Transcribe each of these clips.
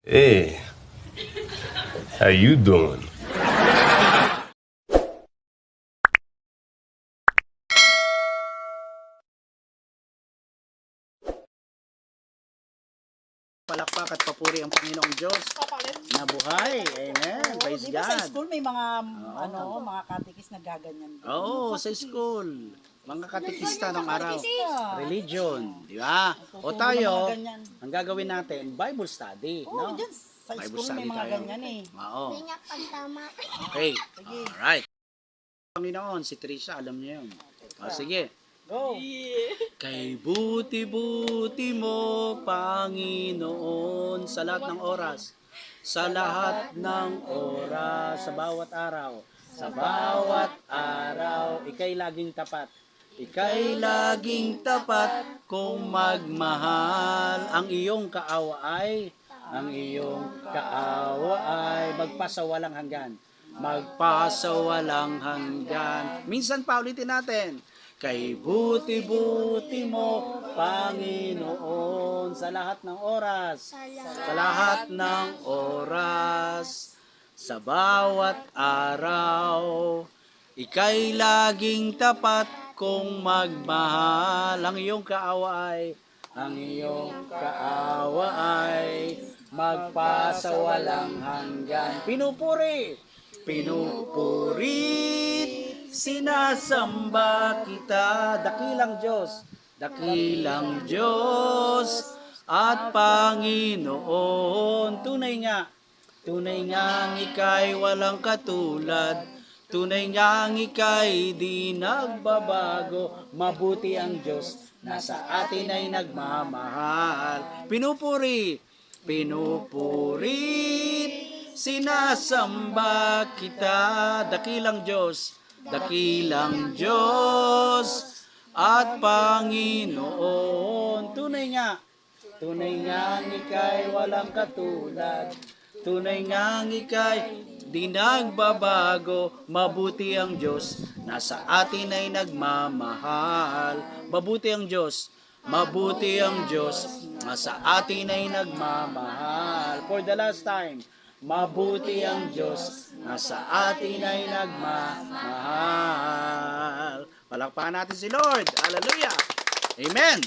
Hey, how you doing? Palakpak at papuri ang Panginoong Diyos na buhay. Amen. Praise Di ba sa God. school may mga mga katikis na gaganyan din? Oo, sa school. Mga katikista ng araw. Religion. Di ba? O Tuturo ng tayo, mga ganyan. ang gagawin natin, Bible study. Oo, No? dyan sa Bible school study may mga tayo. ganyan eh. Oo. Nga pagtama. Okay. Alright. Panginoon, si Trisha, alam niyo yun. O, sige. Go! Kay buti-buti mo, Panginoon, sa lahat ng oras. Sa lahat ng oras, sa bawat araw. Sa bawat araw, ika'y laging tapat. Ika'y laging tapat kung magmahal. Ang iyong kaawa ay, magpasawalang hanggan. Magpasawalang hanggan. Minsan pa ulitin natin. Kay buti-buti mo, Panginoon, sa lahat ng oras. Sa lahat ng oras. Sa bawat araw. Ika'y laging tapat kung magmahal. Ang iyong kaawa ay magpasawalang hanggan. Pinupurit, sinasamba kita, dakilang Diyos at Panginoon. Tunay nga ika'y walang katulad. Tunay nga ika'y di nagbabago. Mabuti ang Diyos na sa atin ay nagmamahal. Pinupurit, sinasamba kita, dakilang Diyos at Panginoon. Tunay nga ika'y walang katulad. Tunay nga ika'y di nagbabago. Mabuti ang Diyos na sa atin ay nagmamahal. Mabuti ang Diyos na sa atin ay nagmamahal. For the last time, mabuti ang Diyos na sa atin ay nagmamahal. Palakpakan natin si Lord. Hallelujah. Amen.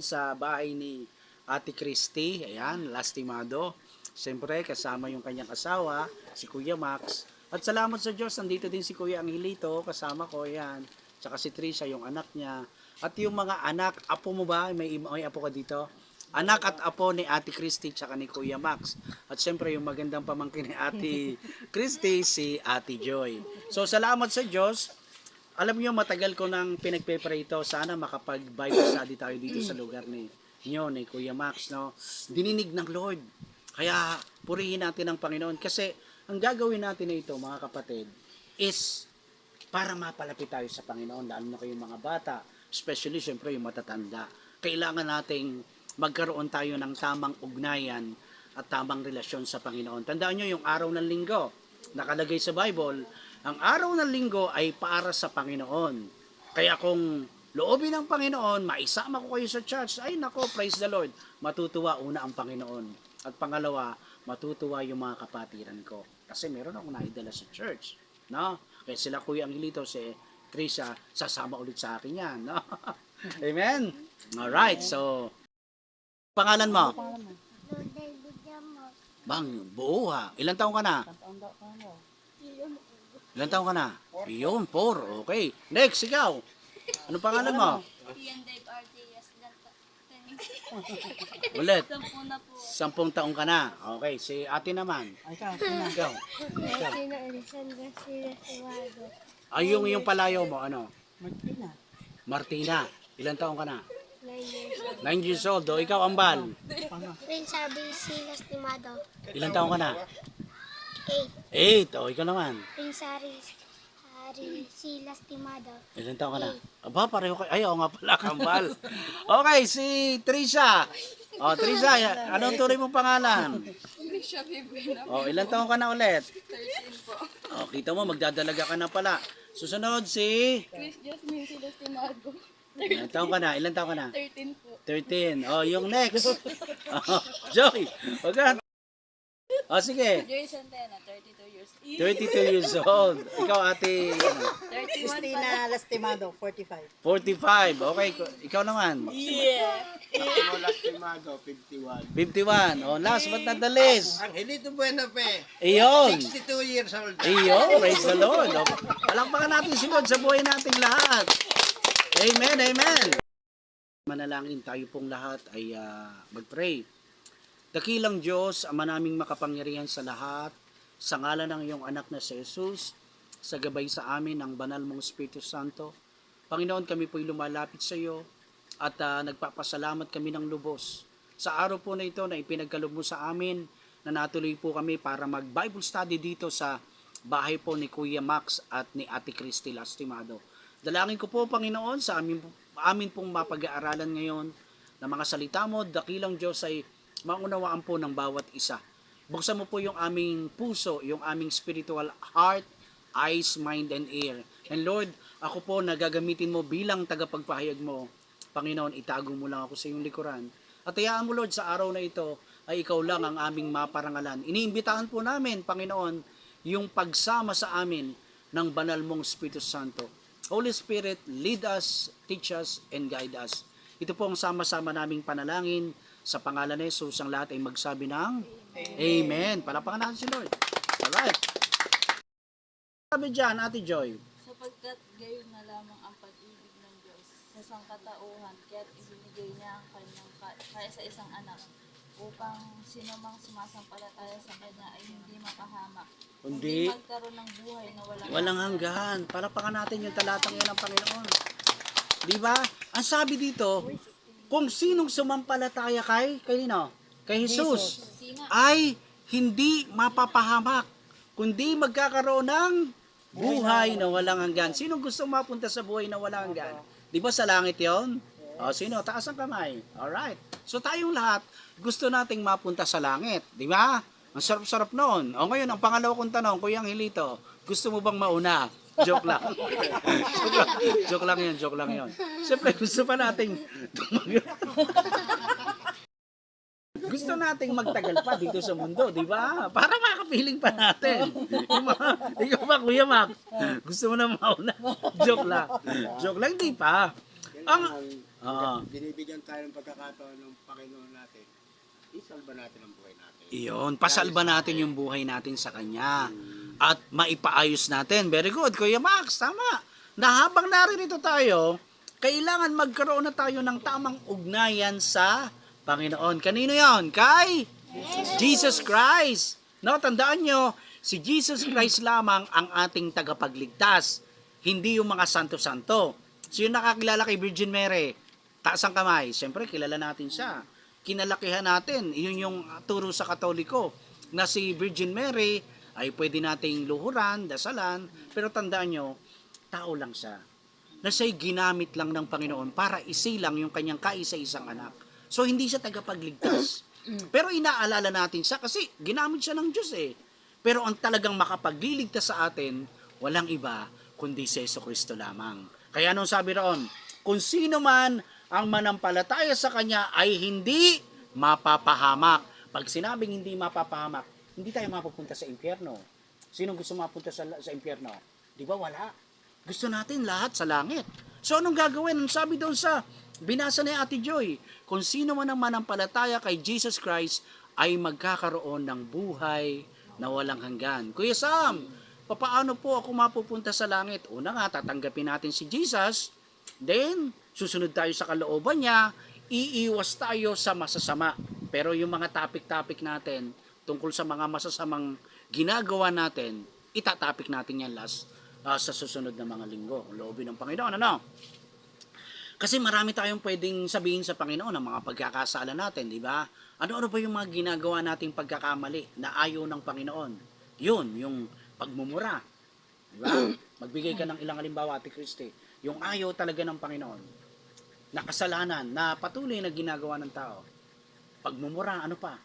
Sa bahay ni Ate Christy, ayan, lastimado. Siyempre, kasama yung kanyang asawa, si Kuya Max. At salamat sa Diyos, nandito din si Kuya Angelito, kasama ko, ayan. Tsaka si Trisha, yung anak niya. At yung mga anak, apo mo ba? May apo ka dito? Anak at apo ni Ate Christy tsaka ni Kuya Max. At siyempre yung magandang pamangkin ni Ate Christy, si Ate Joy. So salamat sa Diyos. Alam niyo, matagal ko nang pinagpe-pray ito. Sana makapag-Bible study tayo dito sa lugar ni Kuya Max. No? Dininig ng Lord. Kaya purihin natin ang Panginoon. Kasi ang gagawin natin na ito, mga kapatid, is para mapalapit tayo sa Panginoon. Lalo na kayong mga bata. Especially, siyempre, yung matatanda. Kailangan nating magkaroon tayo ng tamang ugnayan at tamang relasyon sa Panginoon. Tandaan nyo yung araw ng linggo. Nakalagay sa Bible, ang araw ng linggo ay para sa Panginoon. Kaya kung loobin ng Panginoon, maisama ko kayo sa church, ay nako, praise the Lord. Matutuwa una ang Panginoon. At pangalawa, matutuwa yung mga kapatiran ko. Kasi meron akong naidala sa church. No? Kaya sila Kuya Angelito, si Trisha, sasama ulit sa akin yan. No? Amen? Alright, so, pangalan mo? Bang, buo ha. Ilan taong ka na? Ilan taong ka na? Yun, 4. Okay. Next, ikaw. Anong pangalan mo? Ian Dave RTS. Ulit. 10 na po. 10 taong ka na. Okay, si ate naman. Ikaw. Martina Alessandra Sila Suwado. Ay, yung palayo mo, ano? Martina. Martina. Ilan taong ka na? 9 years old. 9 years old. O, ikaw, Ambal. Prince Abby Sila Estimado. Ilan taong ka na? 8. 8. O, ikaw naman. Prince Harry Sila Estimado. Ilan taong ka na? Aba, pareho kayo. Ay, oo nga pala, Ambal. Okay, si Trisha. O, Trisha, anong tuloy mong pangalan? Trisha Bibena. O, ilan taong ka na ulit? 13 po. O, kita mo, magdadalaga ka na pala. Susunod si... Chris Jasmine Sila Estimado. Ilan taon ka na? Ilan taon ka na? 13 po. 13. Oh, yung next. Oh, Joy. Wag ka. Oh, sige. Joy Santana, 32 years. 32 years old. Ikaw, ate, 31 Christina Lastimado, 45. 45. Okay, ikaw naman. Yeah. Lastimado, 51. 51. Oh, last but not the least. Angelito Buenafe, Iyon. 62 years old. Iyon. Praise the Lord. Oh, palakpakan natin si Lord sa buhay nating lahat. Amen, amen. Manalangin tayo pong lahat ay mag-pray. Dakilang Diyos, Ama naming makapangyarihan sa lahat, sa ngalan ng iyong anak na si Jesus, sa gabay sa amin ng banal mong Espiritu Santo. Panginoon, kami po'y lumalapit sa iyo at nagpapasalamat kami ng lubos. Sa araw po na ito na ipinagkaloob mo sa amin, na natuloy po kami para mag-Bible study dito sa bahay po ni Kuya Max at ni Ate Christy Lastimado. Dalangin ko po, Panginoon, sa amin pong mapag-aaralan ngayon na mga salita mo, dakilang Diyos ay maunawaan po ng bawat isa. Buksan mo po yung aming puso, yung aming spiritual heart, eyes, mind, and ear. And Lord, ako po nagagamitin mo bilang tagapagpahayag mo. Panginoon, itago mo lang ako sa iyong likuran. At hayaan mo, Lord, sa araw na ito ay ikaw lang ang aming maparangalan. Iniimbitahan po namin, Panginoon, yung pagsama sa amin ng banal mong Espiritu Santo. Holy Spirit, lead us, teach us, and guide us. Ito po ang sama-sama naming panalangin. Sa pangalan ni Jesus, ang lahat ay magsabi ng Amen. Palapakan natin si Lord. Alright. Sabi dyan, Ate Joy. Sapagkat gayon na lamang ang pag-ibig ng Diyos sa sangkatauhan, kaya't ibinigay niya ang kanyang kaya sa isang anak, upang sino mang sumasampalataya sa kanya ay hindi mapahamak, Kundi magkaroon ng buhay na walang hanggan. Palapakan natin yung talatang yan ng Panginoon. Di ba? Ang sabi dito, kung sinong sumampalataya kay nino? Kay Jesus, ay hindi mapapahamak, kundi magkakaroon ng buhay na walang hanggan. Sinong gusto mapunta sa buhay na walang hanggan? Di ba sa langit yon? O, sino? Taas ang kamay. Alright. So tayong lahat, gusto nating mapunta sa langit. Di ba? Ang sarap-sarap noon. O ngayon, ang pangalawa kong tanong, Kuya Angelito, gusto mo bang mauna? Joke lang. Joke lang yun. Siyempre, gusto pa nating gusto nating magtagal pa dito sa mundo, di ba? Para makapiling pa natin. Ikaw ba, Kuya Mac? Gusto mo na mauna? Joke lang, di pa. Binibigyan tayo ng pagkakataon ng Panginoon natin. Isalba natin ang buhay natin. Iyon, pasalba natin yung buhay natin sa Kanya. At maipaayos natin. Very good, Kuya Max, tama. Na habang naririto tayo, kailangan magkaroon na tayo ng tamang ugnayan sa Panginoon. Kanino yon? Kay Jesus Christ. No, tandaan nyo, si Jesus Christ lamang ang ating tagapagligtas. Hindi yung mga santo-santo. So yung nakakilala kay Virgin Mary, taas ang kamay. Siyempre, kilala natin siya. Kinalakihan natin. Yun yung turo sa Katoliko na si Virgin Mary ay pwede nating luhuran, dasalan, pero tandaan nyo, tao lang siya. Na siya'y ginamit lang ng Panginoon para isilang yung kanyang kaisa-isang anak. So, hindi siya tagapagligtas. Pero inaalala natin siya kasi ginamit siya ng Diyos eh. Pero ang talagang makapagliligtas sa atin, walang iba kundi si Jesucristo lamang. Kaya anong sabi roon? Kung sino man ang manampalataya sa Kanya ay hindi mapapahamak. Pag sinabing hindi mapapahamak, hindi tayo mapupunta sa impyerno. Sino gusto mapunta sa impyerno? Di ba wala? Gusto natin lahat sa langit. So anong gagawin? Ang sabi doon sa binasa ni Ate Joy, kung sino man ang manampalataya kay Jesus Christ ay magkakaroon ng buhay na walang hanggan. Kuya Sam, papaano po ako mapupunta sa langit? Una nga, tatanggapin natin si Jesus, then susunod tayo sa kalooban niya, iiwas tayo sa masasama. Pero yung mga topic natin, tungkol sa mga masasamang ginagawa natin, itatapik natin yan sa susunod na mga linggo. Loobin ng Panginoon, ano? Kasi marami tayong pwedeng sabihin sa Panginoon ng mga pagkakasala natin, di ba? Ano-ano ba yung mga ginagawa nating pagkakamali na ayaw ng Panginoon? Yun, yung pagmumura. Di ba? Magbigay ka ng ilang halimbawa, Ate Christy. Yung ayaw talaga ng Panginoon na kasalanan, na patuloy na ginagawa ng tao. Pagmumura, ano pa?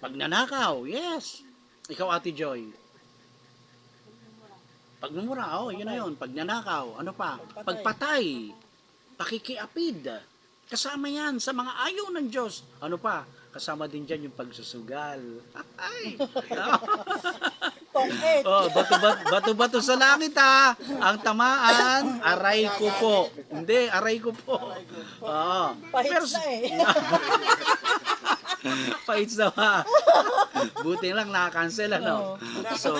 Pagnanakaw, yes. Ikaw, Ate Joy. Pagmumura, yun na yun. Pagnanakaw, ano pa? Pagpatay. pakikiapid. Kasama yan sa mga ayaw ng Diyos. Ano pa? Kasama din dyan yung pagsusugal. Ay! Tongit. Oh, bato-bato sa langit ha. Ang tamaan, aray ko po. Hindi, aray ko po. Oo. Pahits na eh. Pahits na ha. Buti lang nakakancel ano. So,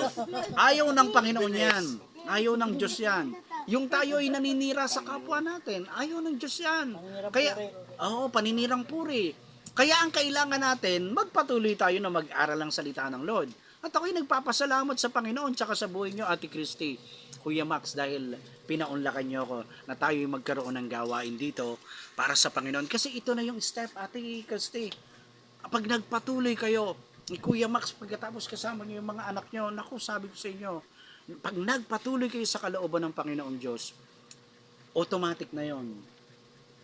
ayaw ng Panginoon yan. Ayaw ng Diyos yan. Yung tayo ay naninira sa kapwa natin, ayaw ng Diyos yan. Kaya, paninirang puri. Kaya ang kailangan natin, magpatuloy tayo na mag-aral ang salita ng Lord. At ako'y nagpapasalamat sa Panginoon tsaka sa buhay nyo, Ate Christy, Kuya Max, dahil pinaunlakan nyo ako na tayo'y magkaroon ng gawain dito para sa Panginoon. Kasi ito na yung step, Ate Christy. Pag nagpatuloy kayo, ni Kuya Max, pagkatapos kasama nyo yung mga anak nyo, naku, sabi ko sa inyo, pag nagpatuloy kayo sa kalooban ng Panginoon Diyos, automatic na yon.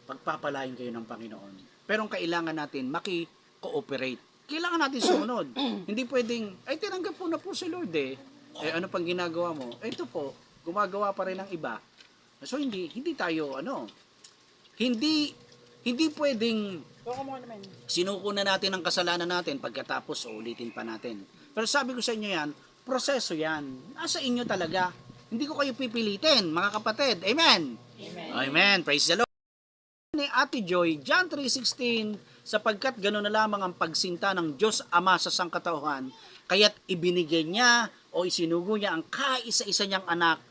Pagpapalain kayo ng Panginoon. Pero ang kailangan natin, maki-cooperate. Kailangan natin sumunod. Hindi pwedeng, ay tinanggap po na po si Lord eh. Eh ano pang ginagawa mo? Eh, ito po, gumagawa pa rin ng iba. So hindi tayo, hindi pwedeng sinuko na natin ang kasalanan natin pagkatapos ulitin pa natin. Pero sabi ko sa inyo yan, proseso yan. Nasa inyo talaga. Hindi ko kayo pipilitin, mga kapatid. Amen? Amen. Amen. Praise the Lord. Ni Ate Joy, John 3:16, sapagkat gano'n na lamang ang pagsinta ng Diyos Ama sa sangkatauhan, kaya't ibinigay niya o isinugo niya ang kaisa-isa niyang anak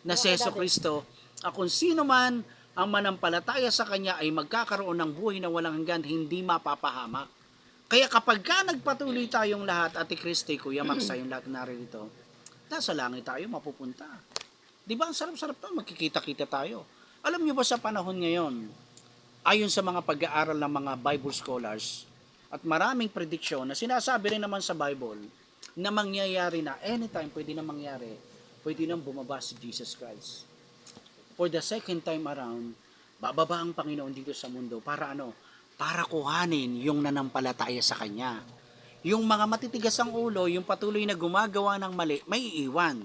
na si Jesucristo. At kung sino man ang manampalataya sa Kanya ay magkakaroon ng buhay na walang hanggan, hindi mapapahamak. Kaya kapag ka nagpatuloy tayong lahat, Ate Christy, Kuya Max, tayong lahat narito, nasa langit tayo mapupunta. Di ba ang sarap-sarap to? Magkikita-kita tayo. Alam niyo ba sa panahon ngayon, ayon sa mga pag-aaral ng mga Bible scholars at maraming prediction na sinasabi rin naman sa Bible na mangyayari na anytime pwede na mangyari, pwede nang bumaba si Jesus Christ. For the second time around, bababa ang Panginoon dito sa mundo para para kuhanin yung nanampalataya sa Kanya. Yung mga matitigas ang ulo, yung patuloy na gumagawa ng mali, may iiwan.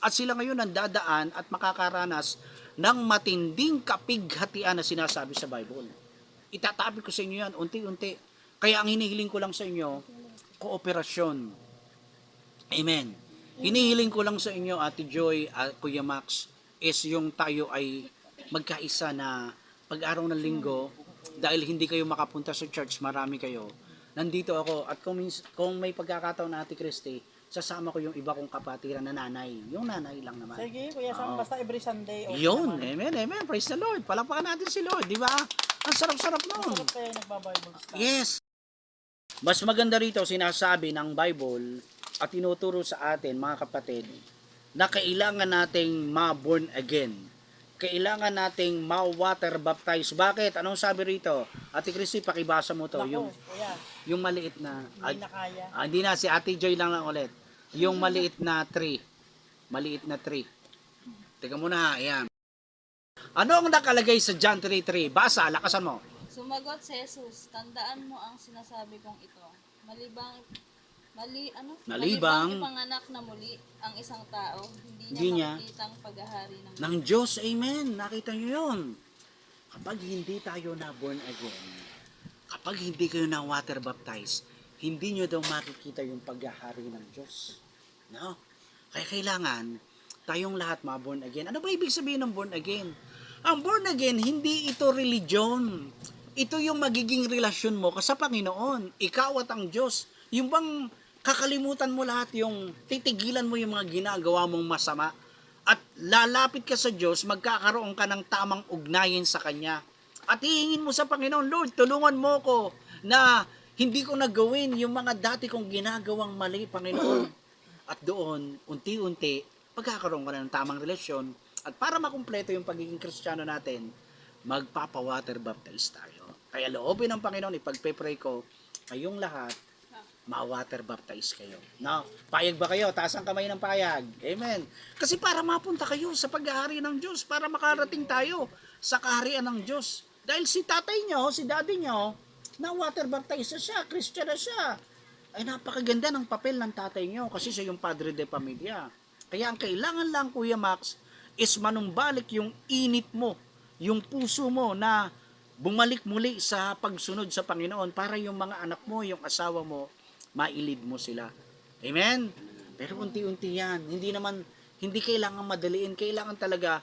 At sila ngayon ang dadaan at makakaranas ng matinding kapighatian na sinasabi sa Bible. Itatabi ko sa inyo yan, unti-unti. Kaya ang hinihiling ko lang sa inyo, kooperasyon. Amen. Hinihiling ko lang sa inyo, Ate Joy, Kuya Max, is yung tayo ay magkaisa na pag-araw ng linggo, dahil hindi kayo makapunta sa church, marami kayo. Nandito ako, at kung may pagkakataon na Ate Christy, sasama ko yung iba kong kapatiran na nanay. Yung nanay lang naman. Sige, Kuya Sam, basta every Sunday. Okay Yun, naman. amen. Praise the Lord. Palakpakan natin si Lord, di ba? Ang sarap-sarap nun. Masarap kayo nagbabible study. Yes. Mas maganda rito, sinasabi ng Bible at tinuturo sa atin, mga kapatid, na kailangan nating ma-born again. Kailangan nating ma-water baptize. Bakit? Anong sabi rito? Ate Christy, pakibasa mo to. Naku, Kuya, Yung maliit na... hindi na kaya. Hindi na, si Ate Joy lang ulit. Yung maliit na tree. Maliit na tree. Teka muna, ayan. Ano ang nakalagay sa John 3:3? Basa, lakasan mo. Sumagot si Jesus, tandaan mo ang sinasabi kong ito. Malibang ipanganak na muli ang isang tao, hindi niya makikita ang paghahari ng Diyos. Amen. Nakita nyo yun. Kapag hindi tayo na born again, kapag hindi kayo na water baptized, hindi nyo daw makikita yung paghahari ng Diyos. No? Kaya kailangan tayong lahat ma-born again. Ano ba ibig sabihin ng born again? Ang born again, hindi ito religion. Ito yung magiging relasyon mo sa Panginoon. Ikaw at ang Diyos. Yung bang kakalimutan mo lahat, yung titigilan mo yung mga ginagawa mong masama. At lalapit ka sa Diyos, magkakaroon ka ng tamang ugnayan sa Kanya. At hihingin mo sa Panginoon, Lord, tulungan mo ko na hindi ko nagawin yung mga dati kong ginagawang mali, Panginoon. At doon, unti-unti, magkakaroon ka na ng tamang relasyon. At para makumpleto yung pagiging Kristiyano natin, magpapa-water baptize tayo. Kaya loobin ng Panginoon, ipagpe-pray ko, kayong lahat, ma-water baptize kayo. No? Payag ba kayo? Taas ang kamay ng payag. Amen. Kasi para mapunta kayo sa paghahari ng Diyos, para makarating tayo sa kaharian ng Diyos. Dahil si tatay nyo, si daddy nyo, na water baptize na siya, Christian na siya. Ay napakaganda ng papel ng tatay nyo kasi siya yung padre de pamilya. Kaya ang kailangan lang, Kuya Max, is manumbalik yung init mo yung puso mo na bumalik muli sa pagsunod sa Panginoon para yung mga anak mo, yung asawa mo, mailid mo sila. Amen? Pero unti-unti yan. Hindi kailangan madaliin. Kailangan talaga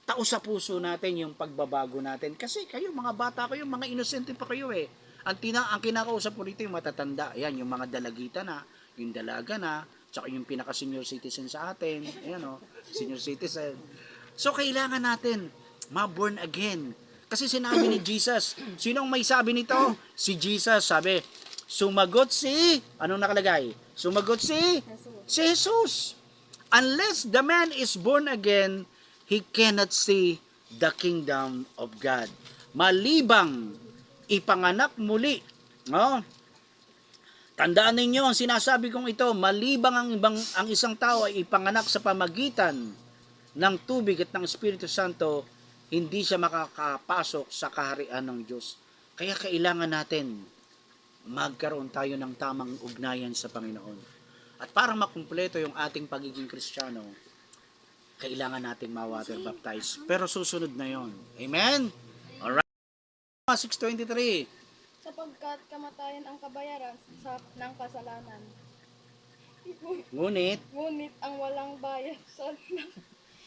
tao sa puso natin yung pagbabago natin. Kasi kayo, mga bata kayo, mga inosente pa kayo eh. Ang kinakausap ko rito yung matatanda. Ayan, yung mga dalagita na, yung dalaga na, tsaka yung pinaka-senior citizen sa atin. Ayan o, senior citizen. So, kailangan natin ma-born again. Kasi sinabi ni Jesus, sinong may sabi nito? Si Jesus, sabi, sumagot si, anong nakalagay? Sumagot si Jesus. Unless the man is born again, he cannot see the kingdom of God. Malibang ipanganak muli. No? Tandaan ninyo, ang sinasabi kong ito, malibang ang isang tao ay ipanganak sa pamagitan ng tubig at ng Espiritu Santo, hindi siya makakapasok sa kaharian ng Diyos. Kaya kailangan natin magkaroon tayo ng tamang ugnayan sa Panginoon. At para makumpleto yung ating pagiging Kristiyano, kailangan nating ma-water baptize. Pero susunod na yon. Amen? Alright. 6:23. Sapagkat kamatayan ang kabayaran ng kasalanan. Ngunit, Ngunit ang walang bayad sa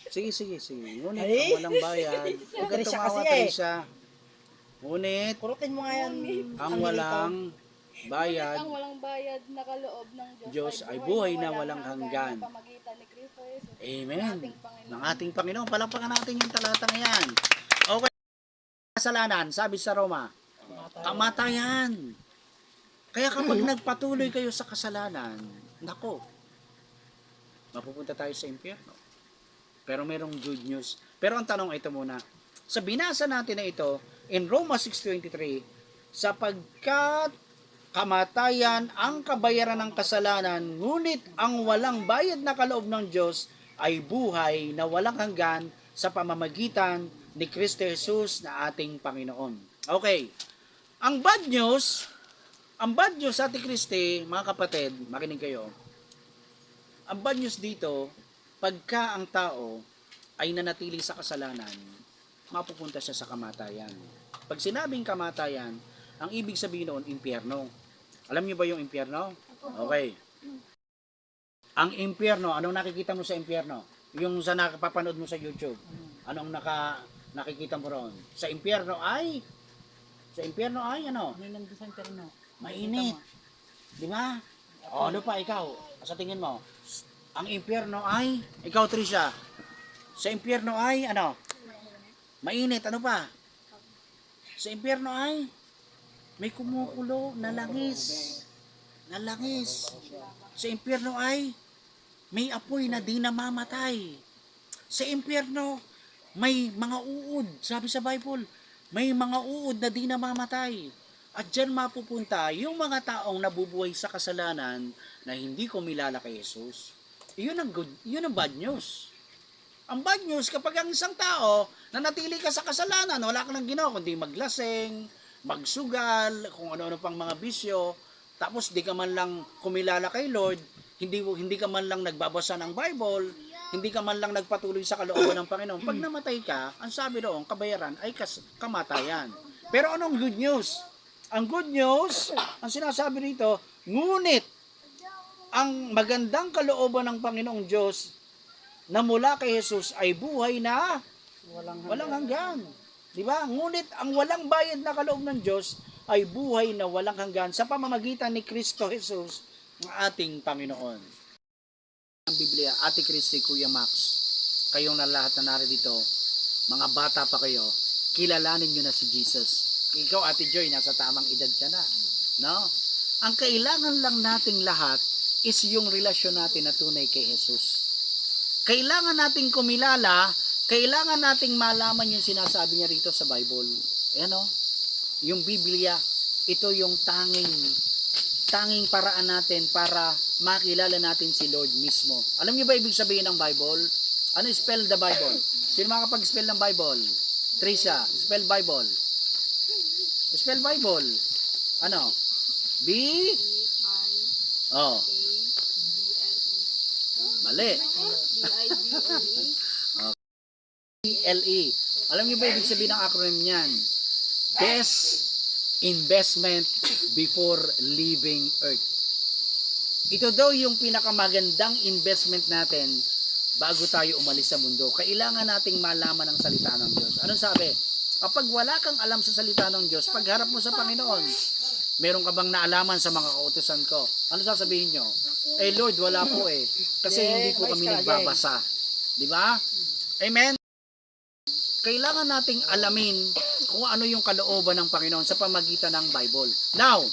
sige. Ngunit, ang walang bayad. Huwag kang tumawa, Teresa. Ngunit, Kurutin mo nga yan. ang walang bayad ang walang bayad na kaloob ng Diyos ay buhay na walang hanggan. sa pamagitan ni Kristo Jesus. Amen. Ating Panginoon. Ng ating Panginoon. Palakpakan natin yung talatang yan. Okay. Kasalanan, sabi sa Roma, kamatayan. Kaya kapag nagpatuloy kayo sa kasalanan, nako, mapupunta tayo sa impyerno. Pero merong good news. Pero ang tanong ito muna. Sa binasa natin na ito, in Roma 6:23, sapagkat kamatayan ang kabayaran ng kasalanan, ngunit ang walang bayad na kaloob ng Diyos ay buhay na walang hanggan sa pamamagitan ni Kristo Jesus na ating Panginoon. Okay. Ang bad news sa ating Kristi, mga kapatid, makinig kayo. Ang bad news dito, pagka ang tao ay nanatili sa kasalanan, mapupunta siya sa kamatayan. Pag sinabing kamatayan, ang ibig sabihin noon, impyerno. Alam niyo ba yung impyerno? Okay. Ang impyerno, anong nakikita mo sa impyerno? Yung sa nakapapanood mo sa YouTube. Anong nakikita mo roon? Sa impyerno ay ano? Ano yung nandun sa interno? Mainit. Di ba? O, ano pa ikaw? Sa tingin mo? Ang impyerno ay, ikaw Trisha, sa impyerno ay, ano? Mainit. Ano pa? Sa impyerno ay, may kumukulo na langis. Sa impyerno ay, may apoy na di namamatay. Sa impyerno, may mga uod. Sabi sa Bible, may mga uod na di namamatay. At dyan mapupunta yung mga taong nabubuhay sa kasalanan na hindi kumilala kay Jesus. Yun ang bad news. Ang bad news, kapag ang isang tao nanatili ka sa kasalanan, wala ka nang ginawa kundi maglaseng, magsugal, kung ano-ano pang mga bisyo, tapos di ka man lang kumilala kay Lord, hindi ka man lang nagbabasa ng Bible, hindi ka man lang nagpatuloy sa kalooban ng Panginoon. Pag namatay ka, ang sabi doon, kabayaran ay kamatayan. Pero anong good news? Ang good news, ang sinasabi rito, ngunit ang magandang kalooban ng Panginoong Diyos na mula kay Jesus ay buhay na walang hanggan. Di ba? Ngunit ang walang bayad na kaloob ng Diyos ay buhay na walang hanggan sa pamamagitan ni Kristo Jesus, ang ating Panginoon. Ang Biblia, Ate Christy, Kuya Max, kayong na lahat na narito, mga bata pa kayo, kilalanin nyo na si Jesus. Ikaw, Ate Joy, nasa tamang edad ka na. No? Ang kailangan lang nating lahat is yung relasyon natin na tunay kay Jesus. Kailangan nating kumilala, kailangan nating malaman yung sinasabi niya rito sa Bible. Ayan o, yung Biblia, ito yung tanging paraan natin para makilala natin si Lord mismo. Alam niyo ba ibig sabihin ng Bible? Ano spell the Bible? Sino makapag-spell ng Bible? Trisha, spell Bible. Spell Bible. Ano? B? Oh. Mali. B-I-B-L-E. Alam niyo ba ibig sabihin ng acronym niyan? Best investment before leaving Earth. Ito daw yung pinakamagandang investment natin bago tayo umalis sa mundo. Kailangan nating malaman ang salita ng Diyos. Anong sabi? Kapag wala kang alam sa salita ng Diyos, pagharap mo sa Panginoon, meron ka bang naalaman sa mga kautusan ko? Ano sasabihin nyo? Eh Lord, wala po eh. Kasi hindi po kami nagbabasa. Di ba? Amen? Kailangan nating alamin kung ano yung kalooban ng Panginoon sa pamagitan ng Bible. Now,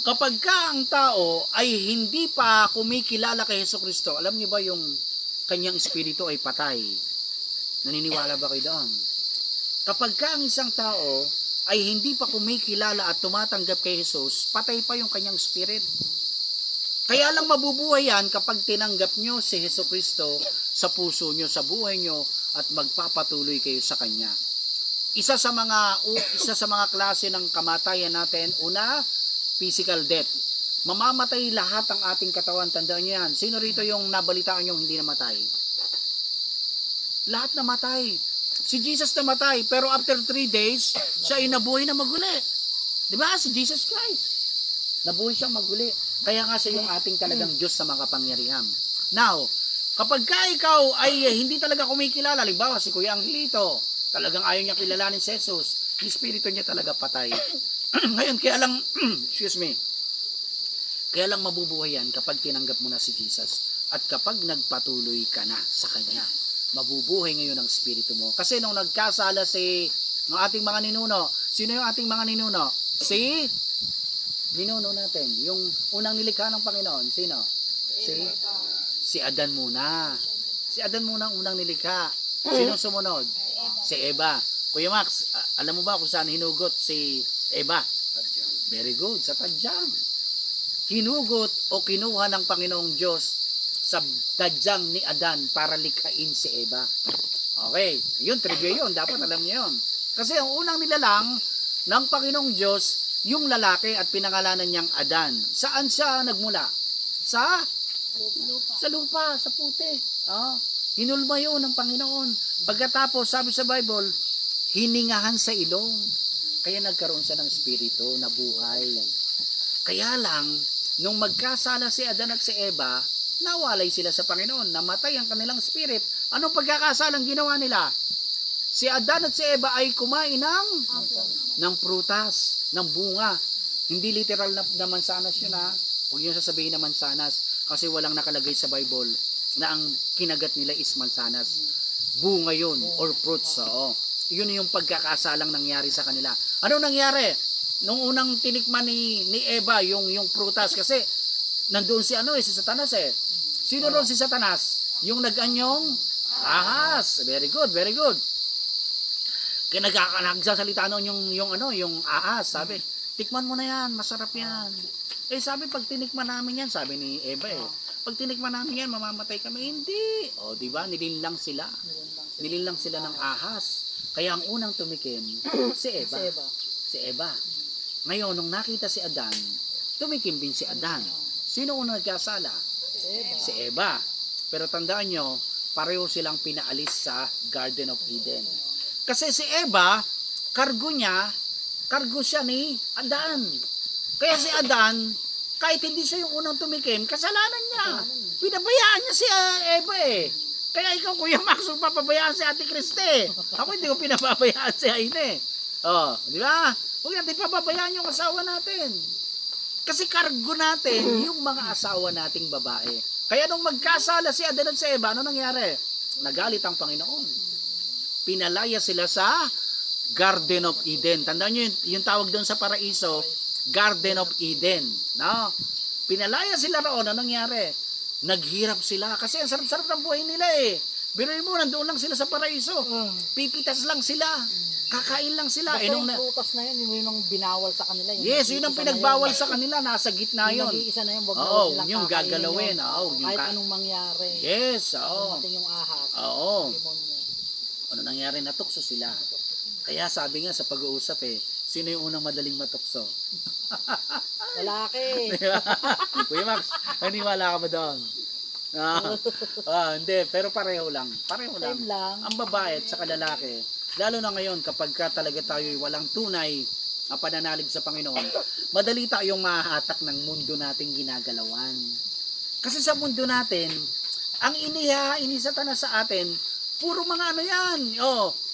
kapag ka ang tao ay hindi pa kumikilala kay Jesucristo, alam niyo ba yung kanyang espiritu ay patay? Naniniwala ba kayo doon? Kapag ka ang isang tao ay hindi pa kumikilala at tumatanggap kay Jesus, patay pa yung kanyang spirit. Kaya lang mabubuhay yan kapag tinanggap nyo si Jesucristo sa puso nyo, sa buhay nyo, at magpapatuloy kayo sa Kanya. Isa sa mga klase ng kamatayan natin, una, physical death. Mamamatay lahat ang ating katawan. Tandaan nyo yan. Sino rito yung nabalitaan nyo hindi namatay? Lahat namatay. Si Jesus namatay, pero after 3 days, siya ay nabuhay na maguli. Di ba? Si Jesus Christ. Nabuhay siyang maguli. Kaya nga siya yung ating talagang Diyos sa mga kapangyarihan. Now, kapag ka ikaw ay hindi talaga kumikilala, halimbawa si Kuya Angelito, talagang ayaw niya kilalanin si Jesus, yung spirito niya talaga patay. Ngayon, kaya lang, excuse me, kaya lang mabubuhay yan kapag tinanggap mo na si Jesus. At kapag nagpatuloy ka na sa Kanya, mabubuhay ngayon ang spirito mo. Kasi nung nagkasala ng ating mga ninuno, sino yung ating mga ninuno? Ninuno natin, yung unang nilikha ng Panginoon, sino? Si Adan muna. Si Adan muna ang unang nilikha. Sino sumunod? Si Eva. Kuya Max, alam mo ba kung saan hinugot si Eva? Very good, sa tadyang. Hinugot o kinuha ng Panginoong Diyos sa tadyang ni Adan para likhain si Eva. Okay, yun, trivia yun. Dapat alam niyo yun. Kasi ang unang nilalang ng Panginoong Diyos, yung lalaki at pinangalanan niyang Adan. Saan siya nagmula? Sa lupa, sa puti. Hinulma yun ng Panginoon. Pagkatapos, sabi sa Bible, hiningahan sa ilong. Kaya nagkaroon siya ng spirito na buhay. Kaya lang, nung magkasala si Adan at si Eva, nawalay sila sa Panginoon. Namatay ang kanilang spirit. Anong pagkakasalang ginawa nila? Si Adan at si Eva ay kumain ng prutas, ng bunga. Hindi literal na mansanas yun ha. Huwag yun sasabihin na mansanas kasi walang nakalagay sa Bible na ang kinagat nila is mansanas. Bunga yun or fruits. Yun yung pagkakasalang nangyari sa kanila. Ano nangyari? Nung unang tinikman ni Eva yung prutas kasi nandoon si Satanas eh. Sino doon si Satanas? Yung nag-anyong ahas. Very good, very good. Kaya nagsasalita noon yung ahas, sabi, tikman mo na yan, masarap yan. Eh sabi, pag tinikman namin yan, sabi ni Eva pag tinikman namin yan, mamamatay kami. Hindi. O, di ba? Nilinlang sila. Nilinlang sila ng ahas. Kaya ang unang tumikim, si Eva. Ngayon, nung nakita si Adan, tumikim din si Adan. Sino unang nagkasala? Si Eva. Pero tandaan nyo, pareho silang pinaalis sa Garden of Eden. Kasi si Eva, kargo siya ni Adan. Kaya si Adan, kahit hindi siya yung unang tumikim, kasalanan niya. Pinabayaan niya si Eva eh. Kaya ikaw, Kuya Max, papabayaan si Ate Christy. Ako hindi ko pinapabayaan si Aine. Di ba? Huwag natin papabayaan yung asawa natin. Kasi kargo natin yung mga asawa nating babae. Kaya nung magkasala si Adan at si Eva, ano nangyari? Nagalit ang Panginoon. Pinalaya sila sa Garden of Eden. Tandaan nyo yung tawag doon sa paraiso, Garden of Eden. No? Pinalaya sila roon. Ano nangyari? Naghirap sila. Kasi ang sarap-sarap ng buhay nila eh. Biruin mo, nandoon lang sila sa paraiso. Pipitas lang sila. Kakain lang sila. Basta yung prutas na yun, yun ang binawal sa kanila. Yes, yun ang pinagbawal sa kanila. Nasa gitna yun. Nag-iisa na yun, wag silang yung gagalawin. Kahit anong mangyari. Yes, Dumating yung ahas. demonyo. Ano nangyari? Natukso sila. Kaya sabi nga sa pag-uusap sino yung unang madaling matukso? Lalaki. Kuya Max, naniwala ka ba doon? Hindi, pero pareho lang. Pareho lang. Same lang. Ang babae at saka lalaki, lalo na ngayon kapag ka talaga tayo walang tunay na pananalig sa Panginoon, madali tayong mahahatak ng mundo nating ginagalawan. Kasi sa mundo natin, ang inihain ni Satanas sa atin, puro mga ano yan.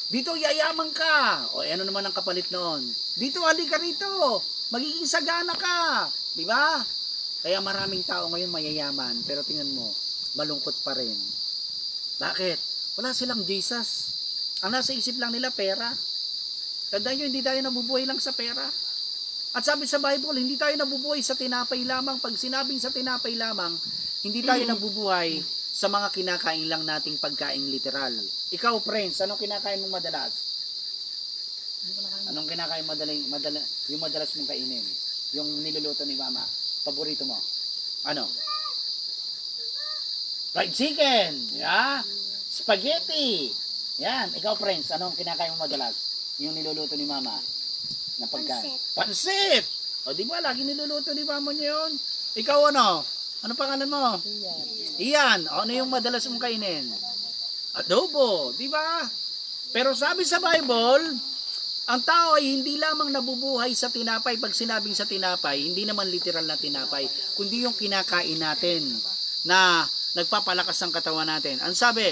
Dito yayaman ka. Ano naman ang kapalit noon? Dito halika rito. Magiging sagana ka. Di ba? Kaya maraming tao ngayon mayayaman, pero tingnan mo, malungkot pa rin. Bakit? Wala silang Jesus. Ang nasa isip lang nila, pera. Tandaan nyo, hindi tayo nabubuhay lang sa pera. At sabi sa Bible, hindi tayo nabubuhay sa tinapay lamang. Pag sinabing sa tinapay lamang, hindi tayo nabubuhay sa mga kinakain lang nating pagkain literal. Ikaw, friends, anong kinakain mong madalas? Anong kinakain yung madalas mong kainin? Yung niluluto ni Mama. Paborito mo? Ano? Fried chicken. Yeah. Spaghetti. Yan. Ikaw, friends, anong kinakain mo madalas? Yung niluluto ni Mama na pagkain. Pansit. O, di ba? Lagi niluluto ni Mama niya yun. Ikaw, ano? Ano pangalan mo? Iyan. O, ano yung madalas mong kainin? Adobo. Di ba? Pero sabi sa Bible, ang tao ay hindi lamang nabubuhay sa tinapay. Pag sinabing sa tinapay, hindi naman literal na tinapay, kundi yung kinakain natin na nagpapalakas ang katawan natin. Ang sabi,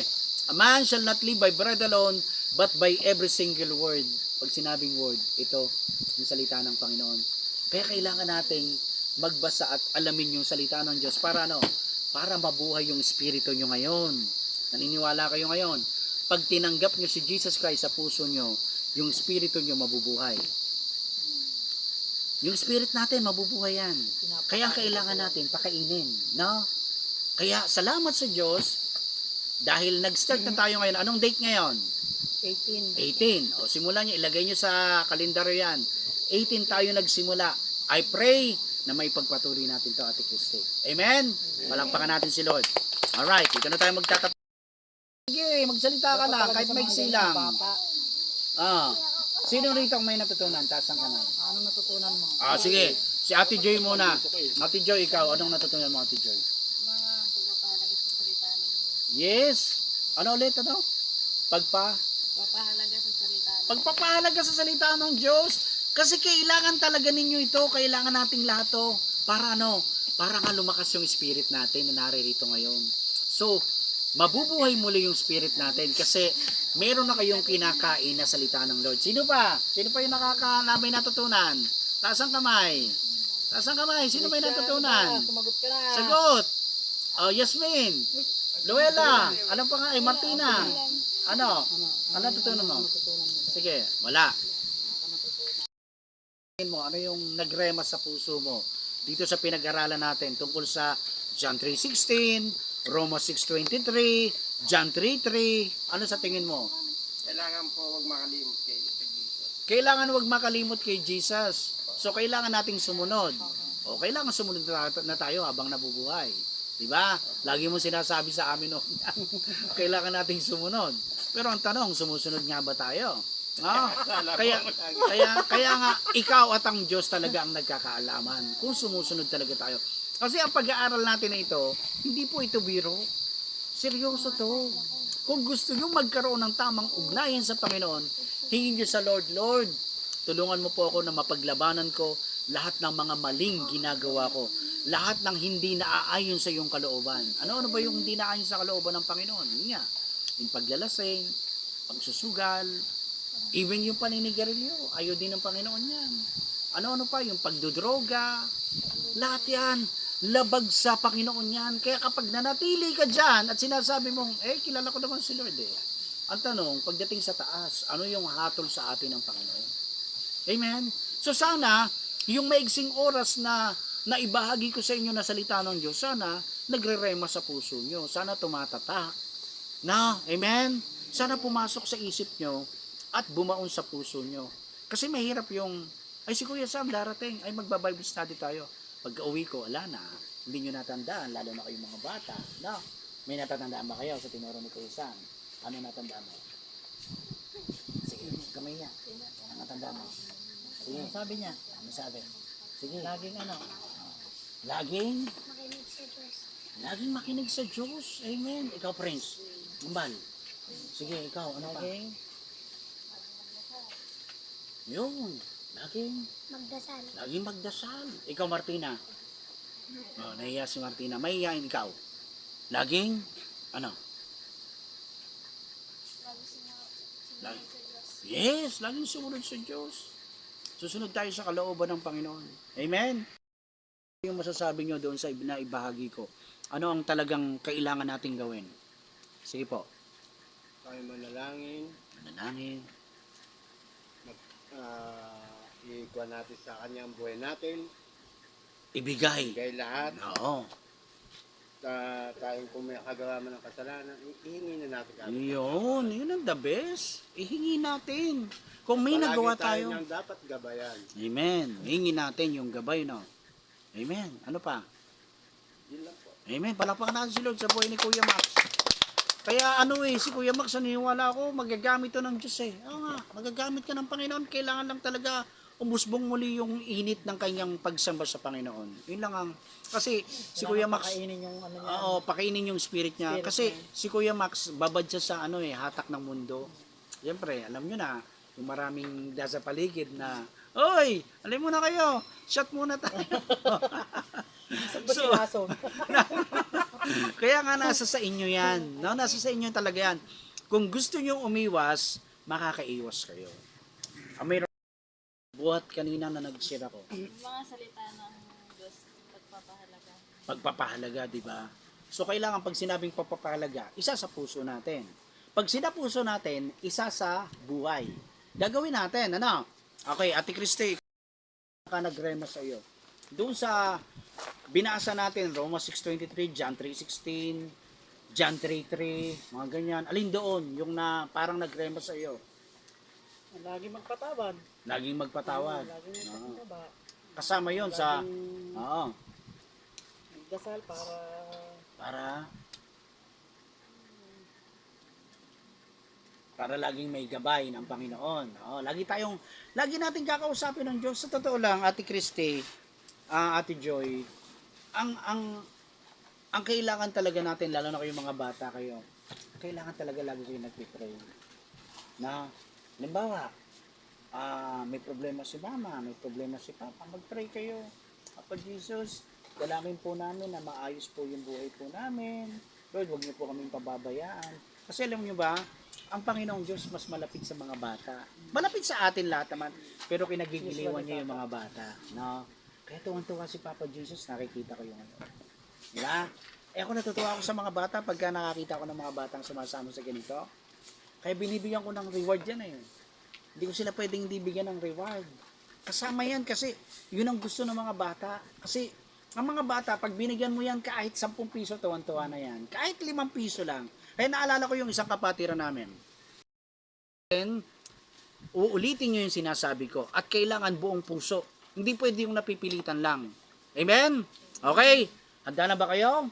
a man shall not live by bread alone, but by every single word. Pag sinabing word, ito, yung salita ng Panginoon. Kaya kailangan nating magbasa at alamin yung salita ng Diyos para ano? Para mabuhay yung espiritu nyo ngayon. Naniniwala kayo ngayon. Pag tinanggap nyo si Jesus Christ sa puso nyo, yung espiritu nyo mabubuhay. Yung spirit natin, mabubuhay yan. Kaya kailangan natin pakainin. No? Kaya salamat sa Diyos, dahil nag-start na tayo ngayon. Anong date ngayon? 18. 18. O simulan nyo, ilagay nyo sa kalendaryo yan. 18 tayo nagsimula. I pray na may pagpatuloy natin to, Ate Christy. Amen? Palakpakan natin si Lord. Alright, dito na tayo magtatapos. Sige, magsalita ka na, kahit maiksi lang. Sino rito ang may natutunan? Taas ang kamay. Anong natutunan mo? Sige. Si Ate Joy muna. Ate Joy, ikaw, anong natutunan mo, Ate Joy? Mga pagpapahalaga sa salita ng Diyos. Yes. Ano ulit, ano? Pagpapahalaga sa salita ng Pagpapahalaga sa salita ng Diyos. Kasi kailangan talaga ninyo ito. Kailangan nating lahat to. Para ano? Para nga lumakas yung spirit natin na naririto ngayon. So, mabubuhay muli yung spirit natin kasi meron na kayong kinakain na salita ng Lord. Sino pa? Sino pa yung may natutunan? Taas ang kamay. Taas ang kamay. Sino may natutunan? Sumagot ka na. Sagot. Yasmin. Luella. Ano pa nga? Martina. Ano? Ano natutunan mo? Sige, wala. Ano yung nagrema sa puso mo dito sa pinag-aralan natin tungkol sa John 3:16, Roma 6:23, John 3:3. Ano sa tingin mo? Kailangan po huwag makalimot kay Jesus. Kailangan huwag makalimot kay Jesus. So kailangan nating sumunod. O kailangan sumunod na tayo habang nabubuhay. 'Di ba? Lagi mo sinasabi sa amin noon. Kailangan nating sumunod. Pero ang tanong, sumusunod nga ba tayo? Kaya nga ikaw at ang Diyos talaga ang nagkakaalaman kung sumusunod talaga tayo. Kasi ang pag-aaral natin na ito, hindi po ito biro. Seryoso to. Kung gusto nyo magkaroon ng tamang ugnayan sa Panginoon, hingin nyo sa Lord, Lord, tulungan mo po ako na mapaglabanan ko lahat ng mga maling ginagawa ko. Lahat ng hindi naaayon sa iyong kalooban. Ano ba yung hindi naaayon sa kalooban ng Panginoon? Yun nga, yung paglalasing, pagsusugal, even yung paninigarilyo, ayaw din ng Panginoon yan. Ano pa, yung pagdudroga, lahat yan, labag sa Panginoon yan. Kaya kapag nanatili ka dyan at sinasabi mong, kilala ko naman si Lord eh. Ang tanong, pagdating sa taas, ano yung hatol sa atin ng Panginoon? Amen? So sana, yung maigsing oras na naibahagi ko sa inyo na salita ng Diyos, sana nagre-rema sa puso nyo. Sana tumatatak. Amen? Sana pumasok sa isip nyo at bumaon sa puso nyo. Kasi mahirap yung, si Kuya Sam darating, magba-Bible study tayo. Pag uwi ko, wala na. Hindi nyo natandaan, lalo na kayong mga bata. May natatandaan ba kayo sa tinuro ni Kuya Sam? Ano natandaan mo? Sige, kamay niya. Ano natandaan mo? Sige. Sabi niya, Ano sabi? Sige. laging ano, Laging? Laging makinig sa Diyos. Amen. Ikaw, Prince. Umbal. Sige, ikaw. Ano pa? Yun. Laging magdasal. Ikaw, Martina. Oh, nahiya si Martina. Mahihain ikaw. Laging, ano? Lagi, yes, laging sumunod sa Diyos. Susunod tayo sa kalooban ng Panginoon. Amen? Yung masasabi nyo doon sa ibahagi ko, ano ang talagang kailangan nating gawin? Sige po. Tayo manalangin, Manalangin. ikuha natin sa kanya ang buhay natin, Ibigay. bigay lahat. Oo. Tayong kung may kagawa man ng kasalanan, ihingi na natin kami. Yun ang the best. Ihingi natin. Kung may nagawa tayo. Niyang dapat gabayan. Amen. Hingi natin yung gabay, no? Amen. Ano pa? Yun lang po. Amen. Palakpakan natin si Lord sa buhay ni Kuya Max. Kaya si Kuya Max, naniniwala ako, magagamit to ng Diyos eh. Oo nga, magagamit ka ng Panginoon. Kailangan lang talaga umusbong muli yung init ng kanyang pagsamba sa Panginoon. Yun lang ang, kasi si Kuya Max, Pakainin yung ano niya. oo, pakainin yung spirit niya. Kasi si Kuya Max, babad siya sa hatak ng mundo. Siyempre, alam nyo na, yung maraming nasa paligid na, oy, alam mo na kayo, shot muna tayo. So, kaya nga nasa sa inyo yan. No? Nasa sa inyo talaga yan. Kung gusto nyo umiwas, makakaiwas kayo. Mayroon buhat kanina na nag-share ako. Mga salita ng Diyos, pagpapahalaga. Pagpapahalaga, di ba? So, kailangan pag sinabing pagpapahalaga, isa sa puso natin. Pag sinapuso natin, isa sa buhay. Gagawin natin, ano? Okay, Ate Christy, ka nagrema sa iyo. Doon sa binasa natin, Roma 6:23, John 3:16, John 3:3, mga ganyan. Alin doon, yung na parang nagrema sa iyo? Lagi magpatawad. Laging magpatawad. Lagi Oo. magpatawad. Kasama yon sa, Laging oo, dasal para laging may gabay ng Panginoon. Oo, lagi nating kakausapin ng Diyos. Sa totoo lang, Ate Christy, Ate Joy, ang kailangan talaga natin, lalo na kayong mga bata kayo, kailangan talaga lagi kayo nagpipray. Na, halimbawa, may problema si mama, may problema si papa, magpray kayo. Papa Jesus, dalangin po namin na maayos po yung buhay po namin. Lord, huwag niyo po kaming pababayaan. Kasi alam niyo ba, ang Panginoong Diyos mas malapit sa mga bata. Malapit sa atin lahat naman, pero kinagigiliwan niya yung mga bata. No? Kaya tuwang-tuwa si Papa Jesus, nakikita ko yung ano. Diba? Ako natutuwa ako sa mga bata pagka nakakita ko ng mga batang sumasama sa ganito. Kaya binibigyan ko ng reward yan eh. Hindi ko sila pwedeng hindi bigyan ng reward. Kasama yan kasi yun ang gusto ng mga bata. Kasi ang mga bata, pag binigyan mo yan kahit 10 piso, tuwan-tuwa na yan. Kahit 5 piso lang. Kaya naalala ko yung isang kapatiran namin. Then, uulitin nyo yung sinasabi ko. At kailangan buong puso. Hindi pwede yung napipilitan lang. Amen? Okay? Handa na ba kayo?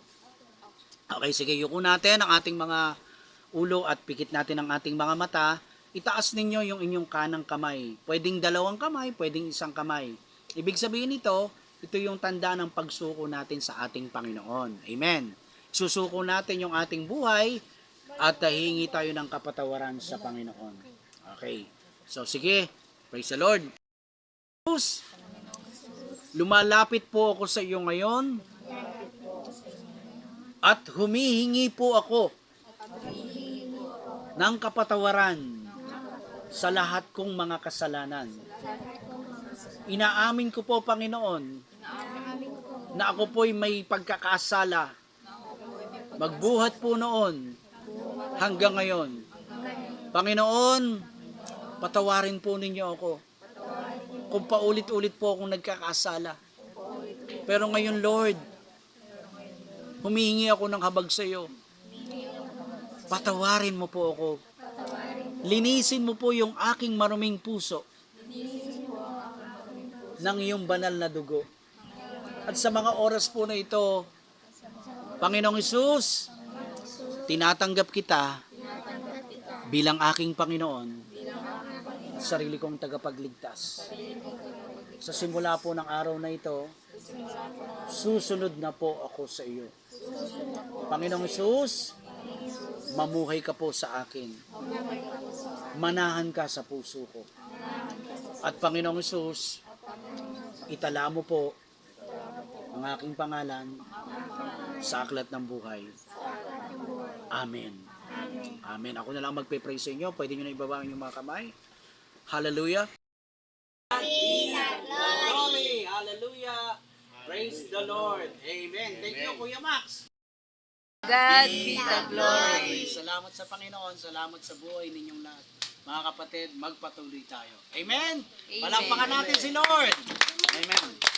Okay, sige. Yuko natin ang ating mga ulo at pikit natin ang ating mga mata. Itaas ninyo yung inyong kanang kamay. Pwedeng 2 kamay, pwedeng 1 kamay. Ibig sabihin nito, ito yung tanda ng pagsuko natin sa ating Panginoon. Amen. Susuko natin yung ating buhay at hingi tayo ng kapatawaran sa Panginoon. Okay. So, sige. Praise the Lord. Jesus, lumalapit po ako sa iyo ngayon at humihingi po ako ng kapatawaran sa lahat kong mga kasalanan. Inaamin ko po, Panginoon, na ako po'y may pagkakasala. Magbuhat po noon hanggang ngayon. Panginoon, patawarin po ninyo ako. Kung paulit-ulit po akong nagkakasala. Pero ngayon, Lord, humihingi ako ng habag sa iyo. Patawarin mo po ako. Linisin mo po yung aking maruming puso ng iyong banal na dugo. At sa mga oras po na ito, Panginoong Hesus, tinatanggap kita bilang aking Panginoon, sarili kong tagapagligtas. Sa simula po ng araw na ito, susunod na po ako sa iyo. Panginoong Hesus, mamuhay ka po sa akin. Manahan ka sa puso ko. At Panginoong Hesus, itala mo po ang aking pangalan sa aklat ng buhay. Amen. Amen. Ako na lang magpe-pray sa inyo. Pwede nyo na ibaba ang inyong mga kamay. Hallelujah. Glory. Hallelujah. Praise the Lord. Amen. Thank you, Kuya Max. God be the glory. Salamat sa Panginoon. Salamat sa buhay ninyong lahat. Mga kapatid, magpatuloy tayo. Amen. Palakpakan natin si Lord. Amen.